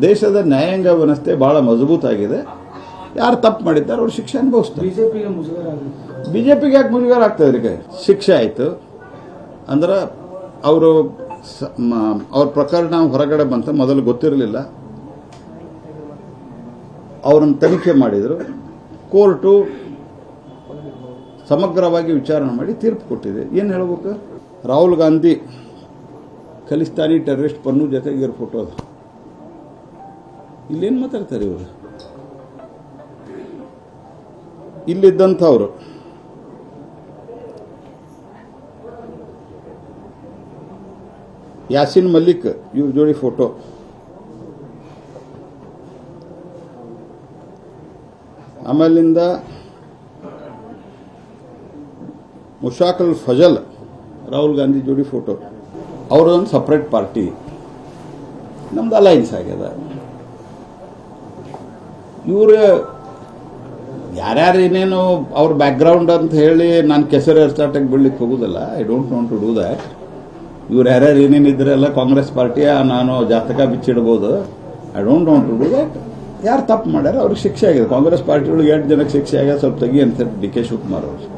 ದೇಶದ ನ್ಯಾಯಾಂಗ ವ್ಯವಸ್ಥೆ ಬಹಳ ಮಜಬೂತಾಗಿದೆ. ಯಾರು ತಪ್ಪು ಮಾಡಿದ್ದಾರೆ ಅವ್ರು ಶಿಕ್ಷೆ ಅನುಭವಿಸ್ತಾರೆ. ಬಿಜೆಪಿಗೆ ಯಾಕೆ ಮುಜುಗರ ಆಗ್ತದೆ? ಇದಕ್ಕೆ ಶಿಕ್ಷೆ ಆಯಿತು ಅಂದ್ರೆ ಅವ್ರ ಪ್ರಕರಣ ಹೊರಗಡೆ ಬಂತ, ಮೊದಲು ಗೊತ್ತಿರಲಿಲ್ಲ. ಅವರನ್ನು ತನಿಖೆ ಮಾಡಿದರು. ಕೋರ್ಟು ಸಮಗ್ರವಾಗಿ ವಿಚಾರಣೆ ಮಾಡಿ ತೀರ್ಪು ಕೊಟ್ಟಿದೆ. ಏನು ಹೇಳಬೇಕು? ರಾಹುಲ್ ಗಾಂಧಿ ಖಲಿಸ್ತಾನಿ ಟೆರರಿಸ್ಟ್ ಪನ್ನು ಜೊತೆಗೆ ಫೋಟೋ ಅದ. ಇಲ್ಲೇನು ಮಾತಾಡ್ತಾರೆ ಇವರು? ಇಲ್ಲಿದ್ದಂಥವ್ರು ಯಾಸಿನ್ ಮಲ್ಲಿಕ್ ಇವ್ರ ಜೋಡಿ ಫೋಟೋ, ಆಮೇಲಿಂದ ಮುಷಾಕಲ್ ಫಜಲ್ ರಾಹುಲ್ ಗಾಂಧಿ ಜೋಡಿ ಫೋಟೋ. ಅವ್ರದೊಂದು ಸಪ್ರೇಟ್ ಪಾರ್ಟಿ, ನಮ್ದು ಅಲೈನ್ಸ್ ಆಗ್ಯದ. ಇವರು ಯಾರ್ಯಾರು ಏನೇನು ಅವ್ರ ಬ್ಯಾಕ್ಗ್ರೌಂಡ್ ಅಂತ ಹೇಳಿ ನಾನು ಕೆಸರು ಎರ್ಚಾಟಕ್ಕೆ ಬಿಡ್ಲಿಕ್ಕೆ ಹೋಗುದಿಲ್ಲ. I don't want to do that. ಇವ್ರು ಯಾರ್ಯಾರು ಏನೇನಿದ್ರೆಲ್ಲ ಕಾಂಗ್ರೆಸ್ ಪಾರ್ಟಿಯ ನಾನು ಜಾತಕ ಬಿಚ್ಚಿಡ್ಬೋದು. I don't want to do that. ಯಾರು ತಪ್ಪು ಮಾಡ್ಯಾರ ಅವ್ರಿಗೆ ಶಿಕ್ಷೆ ಆಗಿದೆ. ಕಾಂಗ್ರೆಸ್ ಪಾರ್ಟಿ ಒಳಗೆ 8 ಜನಕ್ಕೆ ಶಿಕ್ಷೆ ಆಗ್ಯದ, ಸ್ವಲ್ಪ ತೆಗಿ ಅಂತ ಡಿ ಕೆ ಶಿವಕುಮಾರ್ ಅವರು.